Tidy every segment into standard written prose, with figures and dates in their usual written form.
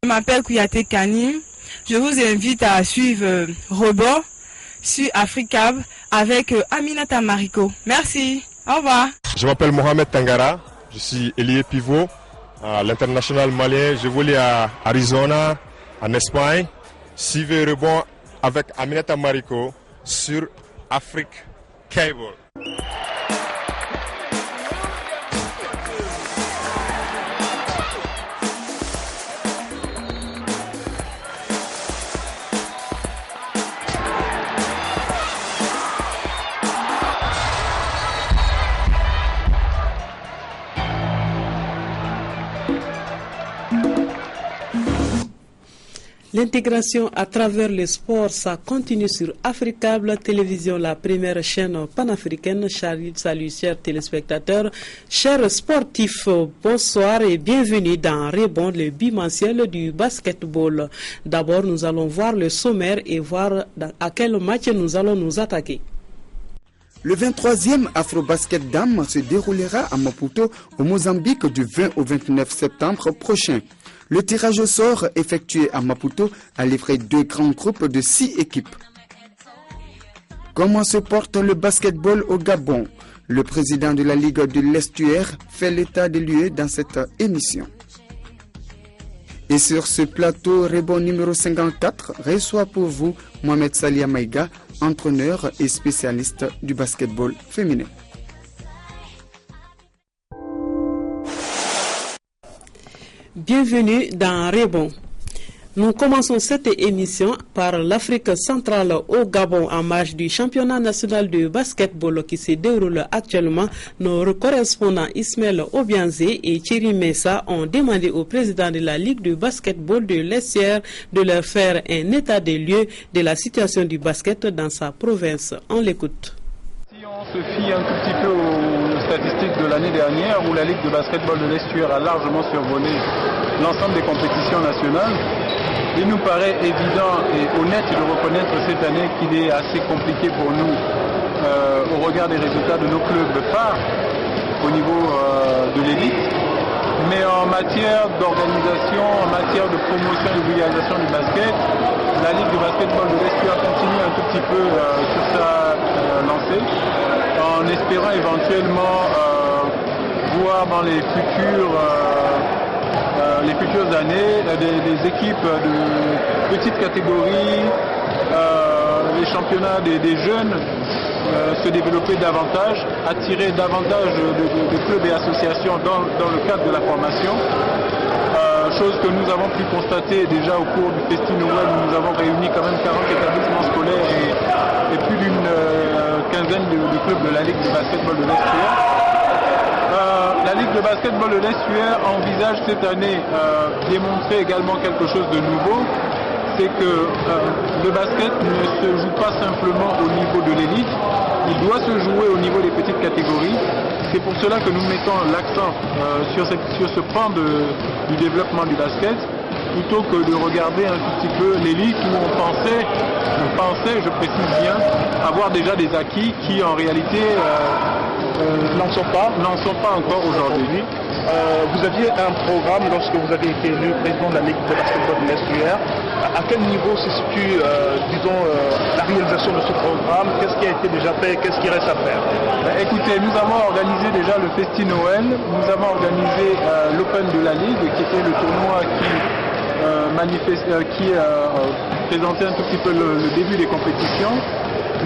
Je m'appelle Kouyaté Kani. Je vous invite à suivre Rebord sur Africab avec Aminata Mariko. Merci. Au revoir. Je m'appelle Mohamed Tangara. Je suis ailier pivot à l'international malien. Je voulais à Arizona, en Espagne. Suivez Rebond avec Aminata Mariko sur Afrique Cable. L'intégration à travers le sport, ça continue sur Africable Télévision, la première chaîne panafricaine. Salut chers téléspectateurs, chers sportifs, bonsoir et bienvenue dans Rebond, le bimensuel du basketball. D'abord, nous allons voir le sommaire et voir à quel match nous allons nous attaquer. Le 23e Afro-Basket Dames se déroulera à Maputo, au Mozambique, du 20 au 29 septembre prochain. Le tirage au sort effectué à Maputo a livré 2 grands groupes de 6 équipes. Comment se porte le basketball au Gabon? Le président de la Ligue de l'Estuaire fait l'état des lieux dans cette émission. Et sur ce plateau, Rebond numéro 54 reçoit pour vous Mohamed Salia Maïga, entraîneur et spécialiste du basketball féminin. Bienvenue dans Rebond. Nous commençons cette émission par l'Afrique centrale au Gabon en marge du championnat national de basketball qui se déroule actuellement. Nos correspondants Ismaël Obianzé et Thierry Messa ont demandé au président de la Ligue de basketball de l'Estière de leur faire un état des lieux de la situation du basket dans sa province. On l'écoute. Si on se fie un tout petit peu aux statistiques de l'année dernière où la Ligue de basketball de l'Estuaire a largement survolé l'ensemble des compétitions nationales, il nous paraît évident et honnête de reconnaître cette année qu'il est assez compliqué pour nous au regard des résultats de nos clubs phares au niveau de l'élite. Mais en matière d'organisation, en matière de promotion et de vulgarisation du basket, la Ligue de basketball de l'Estuaire continue un tout petit peu sur sa lancée, en espérant éventuellement voir dans les futures années des équipes de petites catégories, les championnats des jeunes se développer davantage, attirer davantage de clubs et associations dans le cadre de la formation. Chose que nous avons pu constater déjà au cours du Festi Noël où nous avons réuni quand même 40 établissements scolaires et plus d'une quinzaine de clubs de la Ligue de basketball de l'Estuaire. La Ligue de basketball de l'Estuaire envisage cette année démontrer également quelque chose de nouveau. C'est que le basket ne se joue pas simplement au niveau de l'élite, il doit se jouer au niveau des petites catégories. C'est pour cela que nous mettons l'accent sur ce pan du développement du basket, plutôt que de regarder un tout petit peu l'élite où on pensait, je précise bien, avoir déjà des acquis qui en réalité n'en sont pas encore aujourd'hui. Vous aviez un programme lorsque vous avez été élu président de la Ligue de basketball de l'Estuaire. À quel niveau se situe, la réalisation de ce programme? Qu'est-ce qui a été déjà fait? Qu'est-ce qui reste à faire? Écoutez, nous avons organisé déjà le Festi Noël. Nous avons organisé l'Open de la Ligue, qui était le tournoi qui présentait un tout petit peu le début des compétitions.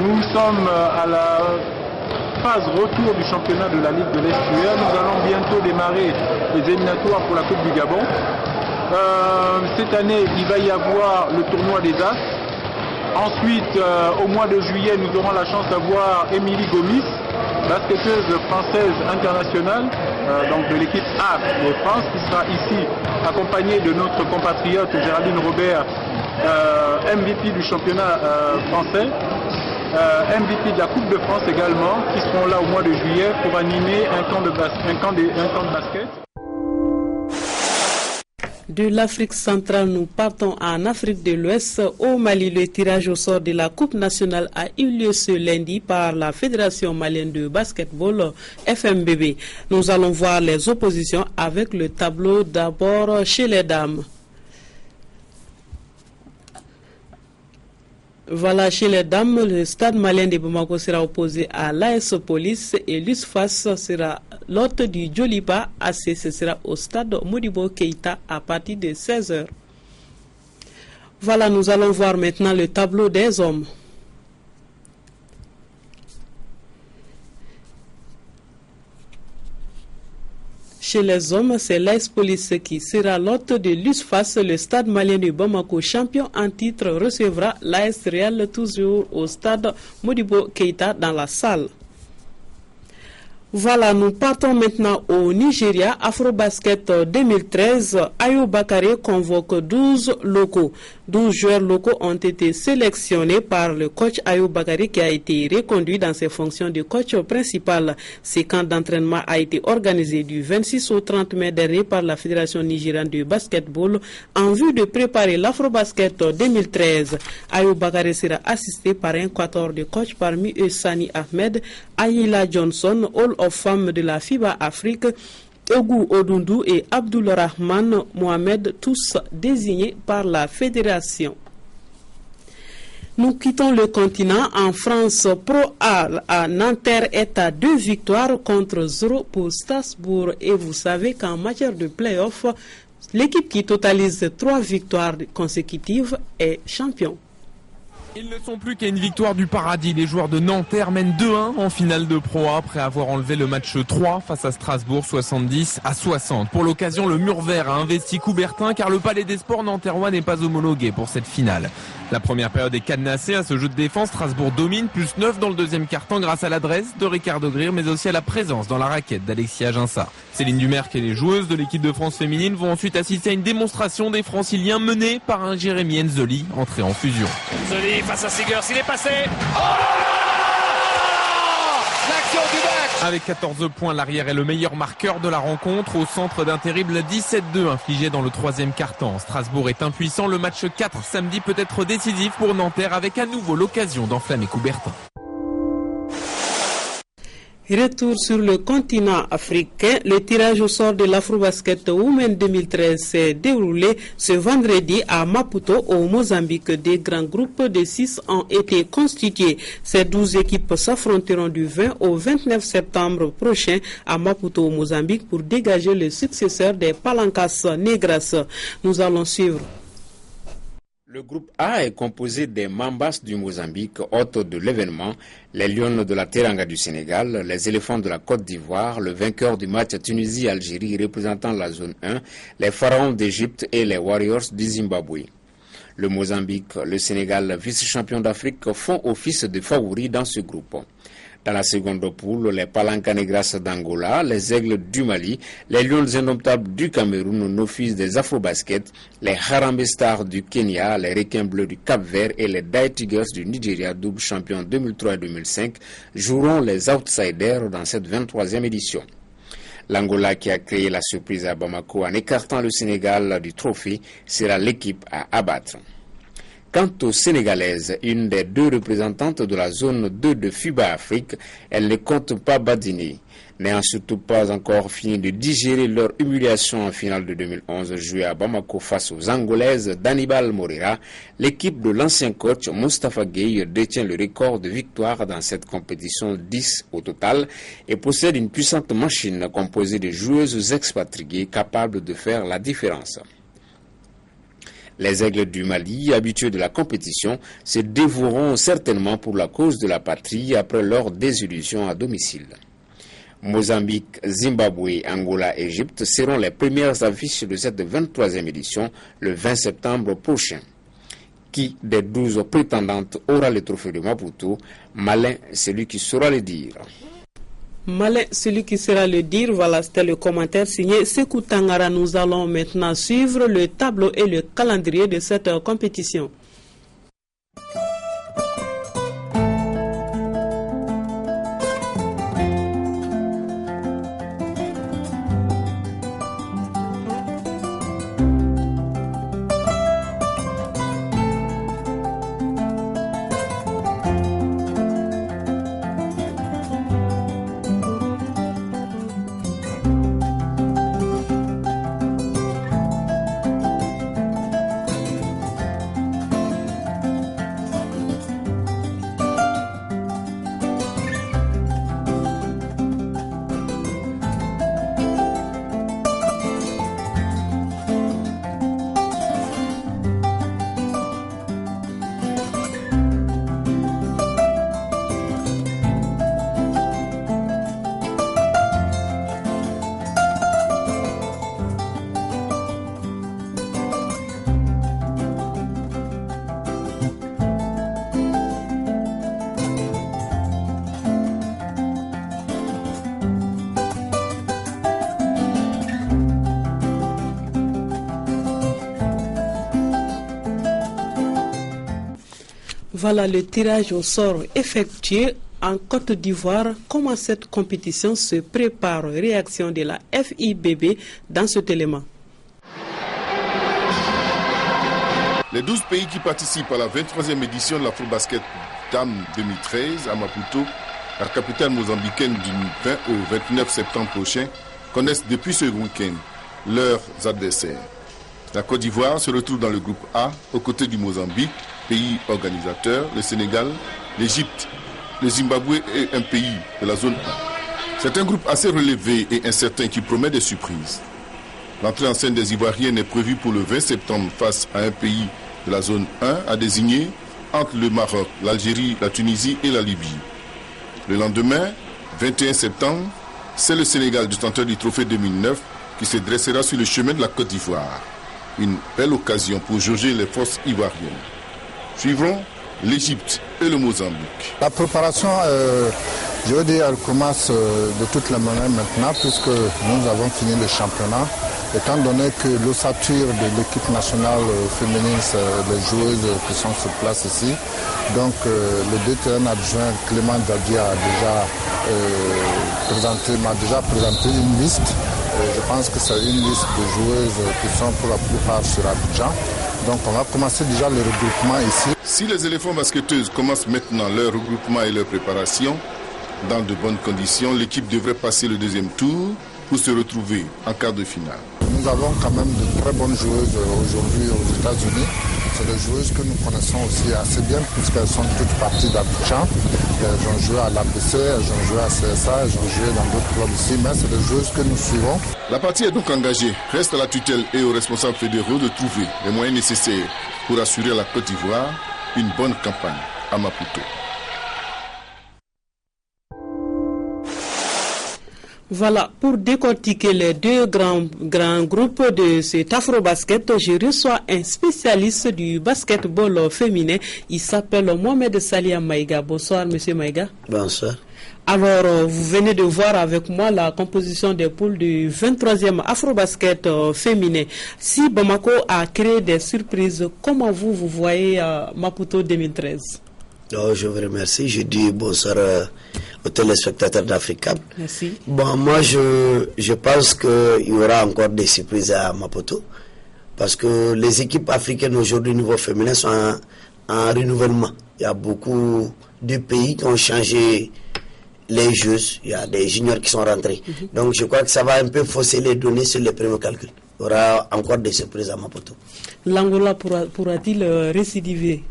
Nous sommes à la phase retour du championnat de la Ligue de l'Estuaire. Nous allons bientôt démarrer les éliminatoires pour la Coupe du Gabon. Cette année, il va y avoir le tournoi des As. Ensuite, au mois de juillet, nous aurons la chance d'avoir Émilie Gomis, basketteuse française internationale, donc de l'équipe A de France, qui sera ici accompagnée de notre compatriote Géraldine Robert, MVP du championnat français. MVP de la Coupe de France également, qui seront là au mois de juillet pour animer un camp de basket. De l'Afrique centrale, nous partons en Afrique de l'Ouest. Au Mali, le tirage au sort de la Coupe nationale a eu lieu ce lundi par la Fédération malienne de basketball FMBB. Nous allons voir les oppositions avec le tableau d'abord chez les dames. Voilà, chez les dames, le stade malien de Bamako sera opposé à l'AS Police et l'USFAS sera l'hôte du Djoliba AC. Ce sera au stade Modibo Keïta à partir de 16h. Voilà, nous allons voir maintenant le tableau des hommes. Chez les hommes, c'est l'AS Police qui sera l'hôte de l'USFAS. Le stade malien de Bamako, champion en titre, recevra l'AS Real toujours au stade Modibo Keïta dans la salle. Voilà, nous partons maintenant au Nigeria. Afrobasket 2013, Ayo Bakare convoque 12 locaux. 12 joueurs locaux ont été sélectionnés par le coach Ayo Bakare qui a été reconduit dans ses fonctions de coach principal. Ce camp d'entraînement a été organisé du 26 au 30 mai dernier par la Fédération nigériane de basketball en vue de préparer l'Afrobasket 2013. Ayo Bakare sera assisté par un quatuor de coach parmi eux Sani Ahmed, Ayila Johnson, Hall of Fame de la FIBA Afrique, Ogou Odundu et Abdulrahman Mohamed, tous désignés par la fédération. Nous quittons le continent. En France, Pro A à Nanterre est à 2 victoires contre 0 pour Strasbourg. Et vous savez qu'en matière de play-off, l'équipe qui totalise 3 victoires consécutives est champion. Ils ne sont plus qu'à une victoire du paradis. Les joueurs de Nanterre mènent 2-1 en finale de Pro A après avoir enlevé le match 3 face à Strasbourg 70-60. Pour l'occasion, le mur vert a investi Coubertin car le Palais des Sports nanterrois n'est pas homologué pour cette finale. La première période est cadenassée à ce jeu de défense. Strasbourg domine, plus 9 dans le deuxième quart-temps grâce à l'adresse de Ricardo Greer mais aussi à la présence dans la raquette d'Alexia Ginsa. Céline Dumerc et les joueuses de l'équipe de France féminine vont ensuite assister à une démonstration des Franciliens menés par un Jérémy Enzoli entré en fusion. Enzoli face à Sigers, il est passé. Oh là là, l'action du match. Avec 14 points, l'arrière est le meilleur marqueur de la rencontre au centre d'un terrible 17-2 infligé dans le troisième quart-temps. Strasbourg est impuissant, le match 4 samedi peut être décisif pour Nanterre avec à nouveau l'occasion d'enflammer Coubertin. Retour sur le continent africain, le tirage au sort de l'Afrobasket Women 2013 s'est déroulé ce vendredi à Maputo au Mozambique. Des grands groupes de 6 ont été constitués. Ces 12 équipes s'affronteront du 20 au 29 septembre prochain à Maputo au Mozambique pour dégager le successeur des Palancas Negras. Nous allons suivre. Le groupe A est composé des Mambas du Mozambique, hôtes de l'événement, les Lions de la Teranga du Sénégal, les Éléphants de la Côte d'Ivoire, le vainqueur du match Tunisie-Algérie représentant la zone 1, les Pharaons d'Égypte et les Warriors du Zimbabwe. Le Mozambique, le Sénégal, vice-champion d'Afrique, font office de favoris dans ce groupe. Dans la seconde poule, les Palanca Negras d'Angola, les Aigles du Mali, les Lions indomptables du Cameroun, nos fils des Afro-Basket, les Harambee Stars du Kenya, les Requins Bleus du Cap-Vert et les Dai Tigers du Nigeria, double champion 2003 et 2005, joueront les outsiders dans cette 23e édition. L'Angola, qui a créé la surprise à Bamako en écartant le Sénégal du trophée, sera l'équipe à abattre. Quant aux Sénégalaises, une des 2 représentantes de la zone 2 de FIBA Afrique, elles ne comptent pas badiner. N'ayant surtout pas encore fini de digérer leur humiliation en finale de 2011 jouée à Bamako face aux Angolaises d'Hannibal Moreira, l'équipe de l'ancien coach Moustapha Gueye détient le record de victoires dans cette compétition, 10 au total, et possède une puissante machine composée de joueuses expatriées capables de faire la différence. Les Aigles du Mali, habitués de la compétition, se dévoueront certainement pour la cause de la patrie après leur désillusion à domicile. Mozambique, Zimbabwe, Angola, Égypte seront les premières affiches de cette 23e édition le 20 septembre prochain. Qui des 12 prétendantes aura le trophée de Maputo? Malin, celui qui saura le dire. Malin, celui qui sera le dire. Voilà, c'était le commentaire signé Sekou Tangara. Nous allons maintenant suivre le tableau et le calendrier de cette compétition. Voilà le tirage au sort effectué en Côte d'Ivoire. Comment cette compétition se prépare? Réaction de la FIBB dans cet élément. Les 12 pays qui participent à la 23e édition de l'Afrobasket Dames 2013 à Maputo, la capitale mozambicaine, du 20 au 29 septembre prochain, connaissent depuis ce week-end leurs adversaires. La Côte d'Ivoire se retrouve dans le groupe A, aux côtés du Mozambique, pays organisateur, le Sénégal, l'Égypte, le Zimbabwe et un pays de la zone A. C'est un groupe assez relevé et incertain qui promet des surprises. L'entrée en scène des Ivoiriens est prévue pour le 20 septembre face à un pays de la zone 1 à désigner entre le Maroc, l'Algérie, la Tunisie et la Libye. Le lendemain, 21 septembre, c'est le Sénégal, détenteur du trophée 2009, qui se dressera sur le chemin de la Côte d'Ivoire. Une belle occasion pour jauger les forces ivoiriennes. Suivront l'Égypte et le Mozambique. La préparation, je veux dire, elle commence de toute la manière maintenant, puisque nous avons fini le championnat. Étant donné que l'ossature de l'équipe nationale féminine, c'est les joueuses qui sont sur place ici. Donc le DTN adjoint Clément Dadia m'a déjà présenté une liste. Je pense que c'est une liste de joueuses qui sont pour la plupart sur Abidjan. Donc on va commencer déjà le regroupement ici. Si les éléphants basketteuses commencent maintenant leur regroupement et leur préparation dans de bonnes conditions, l'équipe devrait passer le deuxième tour pour se retrouver en quart de finale. Nous avons quand même de très bonnes joueuses aujourd'hui aux États-Unis. C'est des joueuses que nous connaissons aussi assez bien puisqu'elles sont toutes parties d'Abidjan. Elles ont joué à l'APC, elles ont joué à CSA, elles ont joué dans d'autres clubs ici, mais c'est des joueuses que nous suivons. La partie est donc engagée. Reste à la tutelle et aux responsables fédéraux de trouver les moyens nécessaires pour assurer à la Côte d'Ivoire une bonne campagne à Maputo. Voilà, pour décortiquer les deux grands groupes de cet afro-basket, je reçois un spécialiste du basketball féminin. Il s'appelle Mohamed Salia Maïga. Bonsoir, monsieur Maïga. Bonsoir. Alors, vous venez de voir avec moi la composition des poules du 23e afro-basket féminin. Si Bamako a créé des surprises, comment vous voyez Maputo 2013? Oh, je vous remercie. Je dis bonsoir aux téléspectateurs d'Africa. Merci. Bon, moi, je pense qu'il y aura encore des surprises à Maputo. Parce que les équipes africaines aujourd'hui, au niveau féminin, sont en renouvellement. Il y a beaucoup de pays qui ont changé les jeux. Il y a des juniors qui sont rentrés. Donc, je crois que ça va un peu fausser les données sur les premiers calculs. Il y aura encore des surprises à Maputo. L'Angola pourra-t-il récidiver?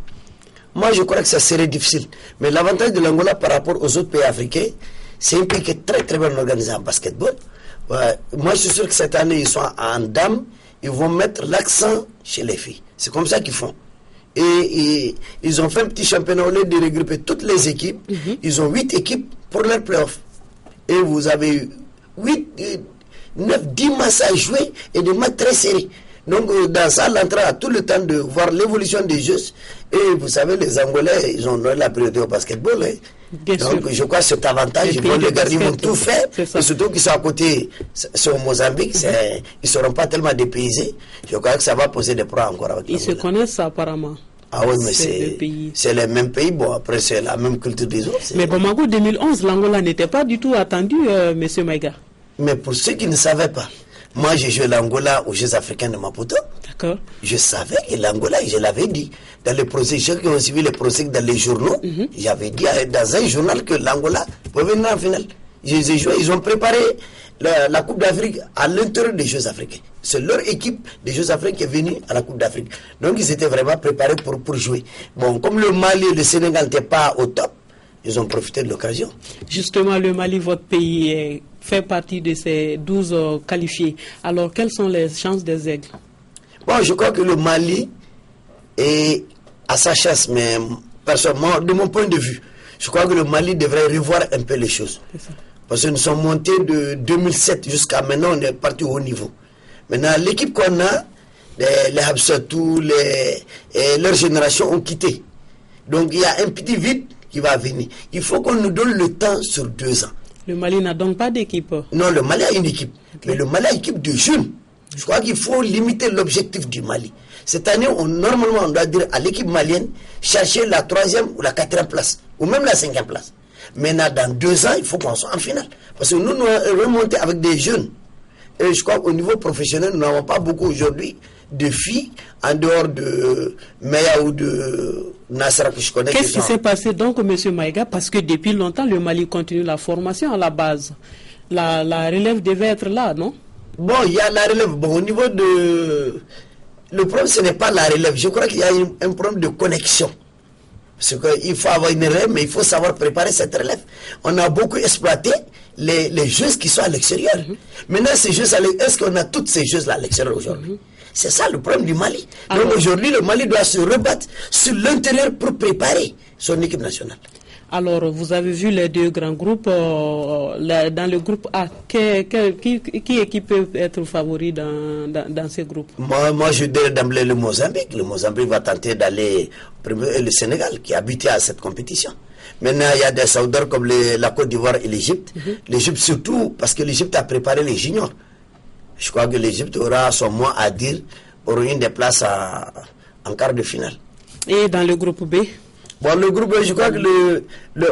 Moi, je crois que ça serait difficile. Mais l'avantage de l'Angola par rapport aux autres pays africains, c'est un pays qui est très très bien organisé en basketball. Ouais. Moi, je suis sûr que cette année, ils sont en dames. Ils vont mettre l'accent chez les filles. C'est comme ça qu'ils font. Et ils ont fait un petit championnat au lieu de regrouper toutes les équipes. Ils ont 8 équipes pour leur playoff. Et vous avez 8, 9, 10 matchs à jouer et des matchs très serrés. Donc, dans ça, l'entrée a tout le temps de voir l'évolution des jeux. Et vous savez, les Angolais, ils ont donné la priorité au basketball. Hein. Donc, je crois que cet avantage, les gars, ils vont tout faire. Et surtout qu'ils sont à côté, c'est au Mozambique, ils ne seront pas tellement dépaysés. Je crois que ça va poser des problèmes encore avec Ils se connaissent apparemment. Ah oui, mais c'est les mêmes pays. Bon, après, c'est la même culture des autres. Mais Bamako 2011, l'Angola n'était pas du tout attendu, monsieur Maïga. Mais pour ceux qui ne savaient pas, moi, j'ai joué l'Angola aux Jeux africains de Maputo. D'accord. Je savais que l'Angola, je l'avais dit, dans les procès, ceux qui ont suivi les procès dans les journaux, j'avais dit dans un journal que l'Angola pouvait venir en finale. Ils ont préparé la Coupe d'Afrique à l'intérieur des Jeux africains. C'est leur équipe des Jeux africains qui est venue à la Coupe d'Afrique. Donc, ils étaient vraiment préparés pour jouer. Bon, comme le Mali et le Sénégal n'étaient pas au top, ils ont profité de l'occasion. Justement, le Mali, votre pays, fait partie de ces 12 qualifiés. Alors, quelles sont les chances des Aigles? Bon, je crois que le Mali est à sa chance, mais personnellement, de mon point de vue, je crois que le Mali devrait revoir un peu les choses. Parce que nous sommes montés de 2007 jusqu'à maintenant, on est parti au haut niveau. Maintenant, l'équipe qu'on a, les Habsatou, leur génération ont quitté. Donc, il y a un petit vide qui va venir. Il faut qu'on nous donne le temps sur 2 ans. Le Mali n'a donc pas d'équipe? Non, le Mali a une équipe. Okay. Mais le Mali a une équipe de jeunes. Je crois qu'il faut limiter l'objectif du Mali. Cette année, normalement, on doit dire à l'équipe malienne, chercher la 3e ou la 4e place, ou même la 5e place. Maintenant, dans 2 ans, il faut qu'on soit en finale. Parce que nous remonter avec des jeunes. Et je crois qu'au niveau professionnel, nous n'avons pas beaucoup aujourd'hui de filles en dehors de Meya ou de Nassara que je connais. Qu'est-ce qui s'est passé donc, M. Maïga? Parce que depuis longtemps, le Mali continue la formation à la base. La relève devait être là, non? Bon, il y a la relève. Bon, au niveau de... Le problème, ce n'est pas la relève. Je crois qu'il y a un problème de connexion. Parce qu'il faut avoir une relève, mais il faut savoir préparer cette relève. On a beaucoup exploité les joueuses qui sont à l'extérieur. Maintenant, ces joueuses, est-ce qu'on a toutes ces joueuses-là à l'extérieur aujourd'hui? C'est ça le problème du Mali. Donc aujourd'hui, le Mali doit se rebattre sur l'intérieur pour préparer son équipe nationale. Alors, vous avez vu les 2 grands groupes. Dans le groupe A, qui est qui peut être favori dans ces groupes? Moi, je dirais d'emblée le Mozambique. Le Mozambique va tenter d'aller et le Sénégal, qui est habitué à cette compétition. Maintenant, il y a des saudeurs comme la Côte d'Ivoire et l'Égypte. L'Égypte surtout, parce que l'Égypte a préparé les juniors. Je crois que l'Égypte aura son mot à dire pour une des places en quart de finale. Et dans le groupe B? Bon, le groupe B, je crois que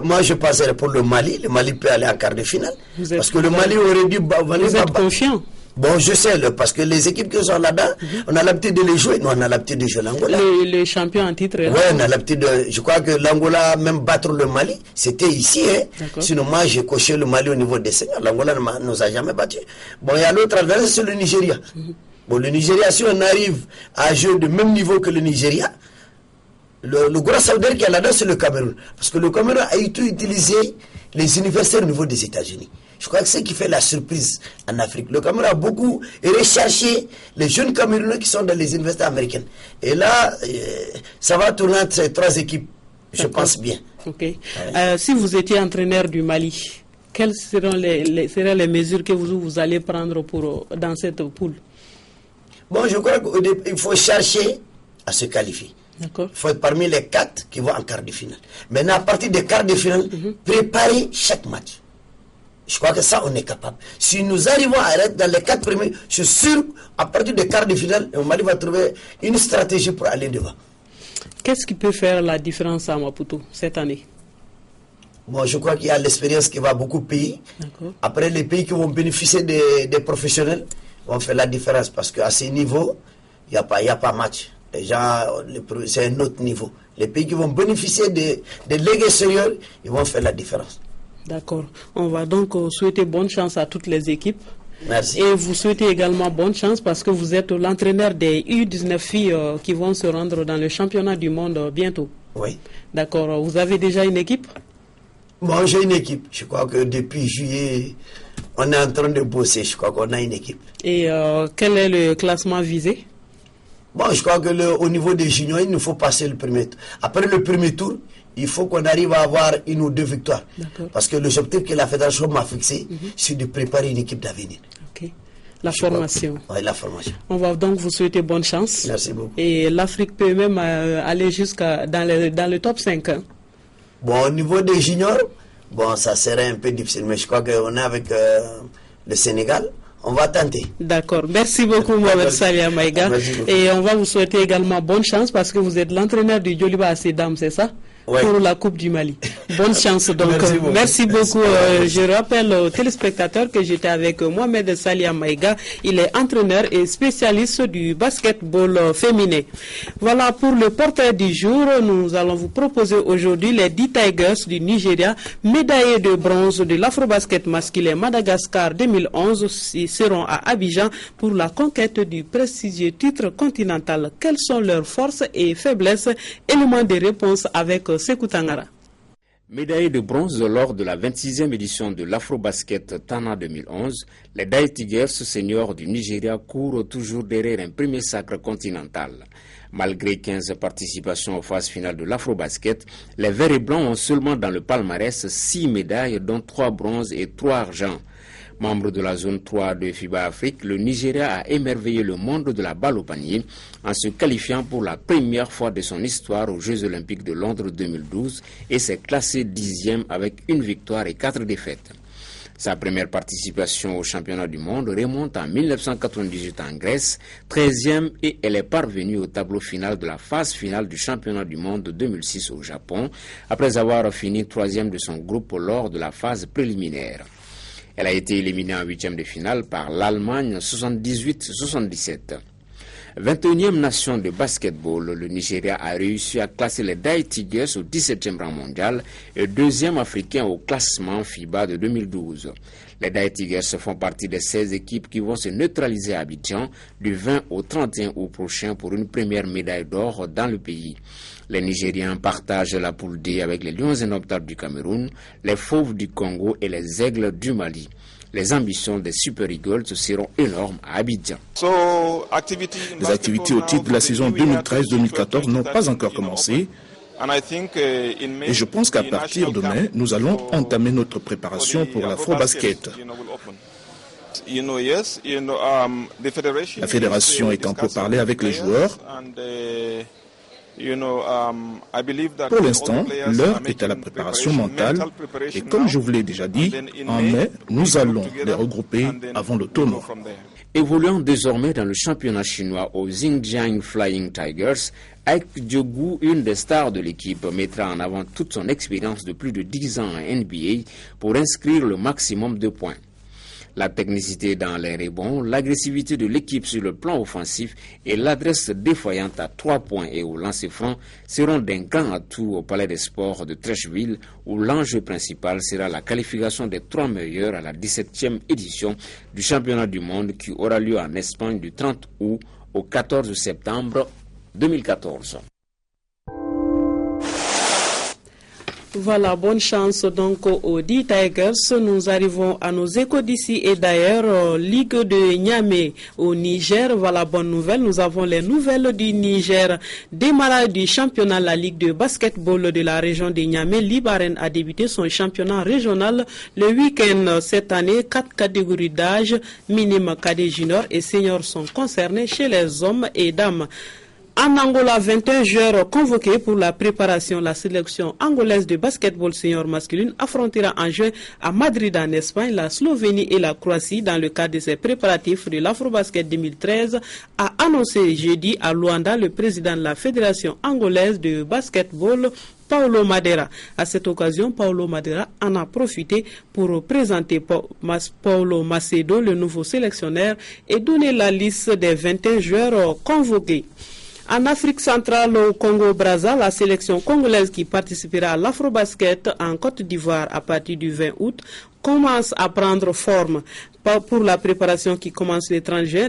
moi je passerai pour le Mali. Le Mali peut aller en quart de finale. Parce que le Mali aurait dû... Vous êtes confiant? Bon, je sais, parce que les équipes qui sont là-dedans, on a l'habitude de les jouer. Nous, on a l'habitude de jouer l'Angola. Les champions en titre. Oui, on a l'habitude de... Je crois que l'Angola, même battre le Mali, c'était ici. Sinon, moi, j'ai coché le Mali au niveau des seniors. L'Angola ne nous a jamais battu. Bon, il y a l'autre adversaire, c'est le Nigeria. Bon, le Nigeria, si on arrive à jouer de même niveau que le Nigeria, le gros saoudien qui est là-dedans, c'est le Cameroun. Parce que le Cameroun a utilisé les universitaires au niveau des États-Unis. Je crois que c'est ce qui fait la surprise en Afrique. Le Cameroun a beaucoup recherché les jeunes Camerounais qui sont dans les universités américaines. Et là, ça va tourner entre ces 3 équipes, je pense bien. Ok. Si vous étiez entraîneur du Mali, quelles seront les mesures que vous allez prendre dans cette poule? Bon, je crois qu'il faut chercher à se qualifier. Il faut être parmi les 4 qui vont en quart de finale. Maintenant, à partir des quarts de finale, préparer chaque match. Je crois que ça, on est capable. Si nous arrivons à être dans les 4 premiers, je suis sûr, à partir des quarts de finale, le Mali va trouver une stratégie pour aller devant. Qu'est-ce qui peut faire la différence à Maputo cette année? Bon, je crois qu'il y a l'expérience qui va beaucoup payer. Après, les pays qui vont bénéficier des professionnels vont faire la différence. Parce qu'à ce niveau, il n'y a pas match. Déjà, c'est un autre niveau. Les pays qui vont bénéficier des ligues extérieures, ils vont faire la différence. D'accord. On va donc souhaiter bonne chance à toutes les équipes. Merci. Et vous souhaitez également bonne chance parce que vous êtes l'entraîneur des U19 filles qui vont se rendre dans le championnat du monde bientôt. Oui. D'accord. Vous avez déjà une équipe? Bon, j'ai une équipe. Je crois que depuis juillet, on est en train de bosser. Je crois qu'on a une équipe. Et quel est le classement visé? Bon, je crois que au niveau des juniors, il nous faut passer le premier tour. Après le premier tour, il faut qu'on arrive à avoir 1 ou 2 victoires. Parce que l'objectif que la fédération m'a fixé, c'est de préparer une équipe d'avenir. La formation. Oui, la formation. On va donc vous souhaiter bonne chance. Merci beaucoup. Et l'Afrique peut même aller jusqu'à dans le top 5. Hein. Bon, au niveau des juniors, bon, ça serait un peu difficile, mais je crois qu'on est avec le Sénégal. On va tenter. D'accord. Merci beaucoup, Mohamed Salia Maïga. Et on va vous souhaiter également bonne chance parce que vous êtes l'entraîneur du Djoliba Assedam, c'est ça? Ouais. Pour la Coupe du Mali. Bonne chance donc. Merci beaucoup. Je rappelle aux téléspectateurs que j'étais avec Mohamed Salia Maïga. Il est entraîneur et spécialiste du basketball féminin. Voilà pour le portrait du jour. Nous allons vous proposer aujourd'hui les 10 Tigers du Nigeria, médaillés de bronze de l'Afrobasket masculin Madagascar 2011. Ils seront à Abidjan pour la conquête du prestigieux titre continental. Quelles sont leurs forces et faiblesses? Éléments de réponse avec Sekou Tangara. Médaillés de bronze lors de la 26e édition de l'Afrobasket Tana 2011, les Daï Tigers seniors du Nigeria courent toujours derrière un premier sacre continental. Malgré 15 participations aux phases finales de l'Afrobasket, les Verts et Blancs ont seulement dans le palmarès 6 médailles, dont 3 bronzes et 3 argents. Membre de la zone 3 de FIBA Afrique, le Nigeria a émerveillé le monde de la balle au panier en se qualifiant pour la première fois de son histoire aux Jeux Olympiques de Londres 2012 et s'est classé 10e avec 1 victoire et 4 défaites. Sa première participation au championnat du monde remonte en 1998 en Grèce, 13e, et elle est parvenue au tableau final de la phase finale du championnat du monde de 2006 au Japon, après avoir fini 3e de son groupe lors de la phase préliminaire. Elle a été éliminée en 8e de finale par l'Allemagne 78-77. 21e nation de basketball, le Nigeria a réussi à classer les Dai Tigers au 17e rang mondial et 2e africain au classement FIBA de 2012. Les Dai Tigers font partie des 16 équipes qui vont se neutraliser à Abidjan du 20 au 31 août prochain pour une première médaille d'or dans le pays. Les Nigériens partagent la poule D avec les Lions indomptables du Cameroun, les Fauves du Congo et les Aigles du Mali. Les ambitions des Super Eagles seront énormes à Abidjan. Les activités au titre de la saison 2013-2014 n'ont pas encore commencé. Et je pense qu'à partir de mai, nous allons entamer notre préparation pour l'Afro-Basket. La fédération est en pourparlers avec les joueurs. Pour l'instant, l'heure est à la préparation mentale et comme je vous l'ai déjà dit, en mai, nous allons les regrouper avant le tournoi. Évoluant désormais dans le championnat chinois au Xinjiang Flying Tigers, Aik Diogu, une des stars de l'équipe, mettra en avant toute son expérience de plus de 10 ans en NBA pour inscrire le maximum de points. La technicité dans les rebonds, l'agressivité de l'équipe sur le plan offensif et l'adresse défaillante à 3 points et au lancer franc seront d'un grand atout au Palais des Sports de Trècheville où l'enjeu principal sera la qualification des 3 meilleurs à la 17e édition du championnat du monde qui aura lieu en Espagne du 30 août au 14 septembre 2014. Voilà, bonne chance donc aux D Tigers. Nous arrivons à nos échos d'ici et d'ailleurs. Ligue de Niamey au Niger. Voilà, bonne nouvelle. Nous avons les nouvelles du Niger. Démarrage du championnat, la Ligue de basketball de la région de Niamey. Libaren a débuté son championnat régional le week-end. Cette année, 4 catégories d'âge, minimum cadet junior et senior sont concernés chez les hommes et dames. En Angola, 21 joueurs convoqués pour la préparation. La sélection angolaise de basketball senior masculine affrontera en juin à Madrid en Espagne la Slovénie et la Croatie dans le cadre de ses préparatifs de l'Afrobasket 2013, a annoncé jeudi à Luanda le président de la Fédération angolaise de basketball, Paulo Madeira. À cette occasion, Paulo Madeira en a profité pour présenter Paulo Macedo, le nouveau sélectionneur, et donner la liste des 21 joueurs convoqués. En Afrique centrale, au Congo-Brazza, la sélection congolaise qui participera à l'Afrobasket en Côte d'Ivoire à partir du 20 août commence à prendre forme pour la préparation qui commence l'étranger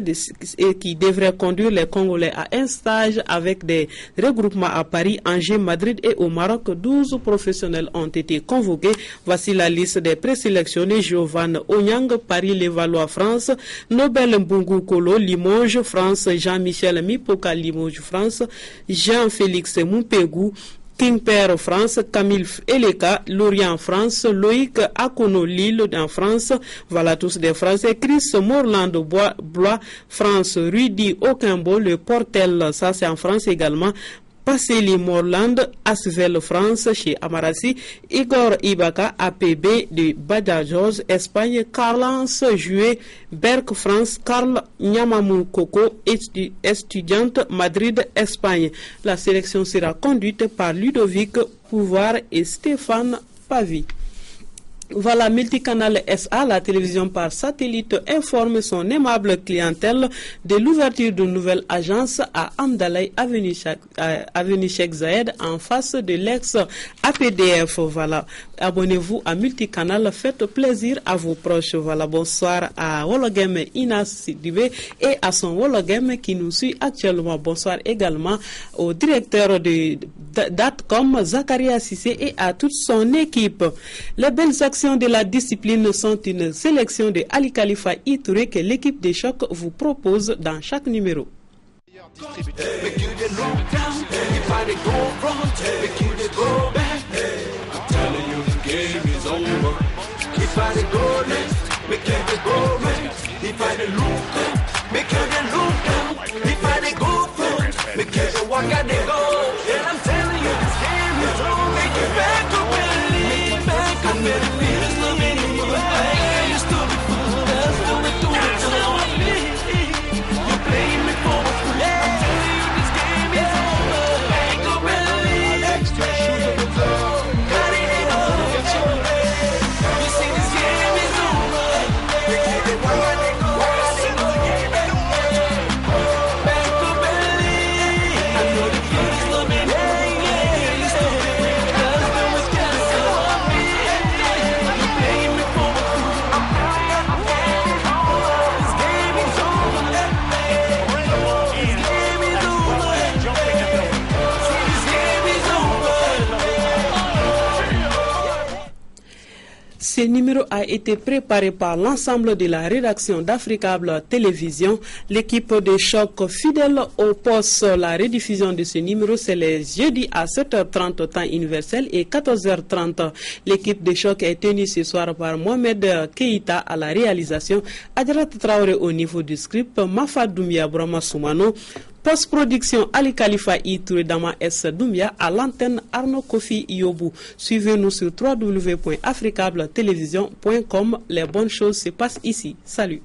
et qui devrait conduire les Congolais à un stage avec des regroupements à Paris, Angers, Madrid et au Maroc. 12 professionnels ont été convoqués. Voici la liste des présélectionnés. Giovanni Onyang, Paris-Levallois, France. Nobel Mbungu Kolo, Limoges, France. Jean-Michel Mipoka, Limoges, France. Jean-Félix Moupegou, King Père France, Camille Eleka, Lorient France, Loïc Akono Lille en France, voilà tous des Français, Chris Morland Blois, France, Rudy Okimbo, le Portel, ça c'est en France également, Passeli Morland, Asvel France, chez Amarassi, Igor Ibaka, APB de Badajoz, Espagne, Carlance Jouet, Berck France, Karl Nyamamou Koko, étudiante, Madrid, Espagne. La sélection sera conduite par Ludovic Pouvoir et Stéphane Pavi. Voilà, Multicanal SA, la télévision par satellite, informe son aimable clientèle de l'ouverture d'une nouvelle agence à Amdalaï, avenue Cheikh Zayed, en face de l'ex-APDF. Voilà, abonnez-vous à Multicanal, faites plaisir à vos proches. Voilà, bonsoir à Wologem Inas Sidibé et à son Wologem qui nous suit actuellement. Bonsoir également au directeur de Datcom, Zakaria Sissé, et à toute son équipe. Les belles actions de la discipline sont une sélection de Ali Khalifa Itouré que l'équipe des chocs vous propose dans chaque numéro. Back up and leave, back up and leave. Ce numéro a été préparé par l'ensemble de la rédaction d'Africable Télévision. L'équipe de Choc fidèle au poste. La rediffusion de ce numéro, c'est les jeudis à 7h30 temps universel et 14h30. L'équipe de Choc est tenue ce soir par Mohamed Keïta à la réalisation, Adrat Traoré au niveau du script, Mafa Doumbia Brahma Soumano. Post-production Ali Khalifa Touré Dama S. Doumbia, à l'antenne Arnaud Kofi Iobu. Suivez-nous sur www.africabletelevision.com. Les bonnes choses se passent ici. Salut.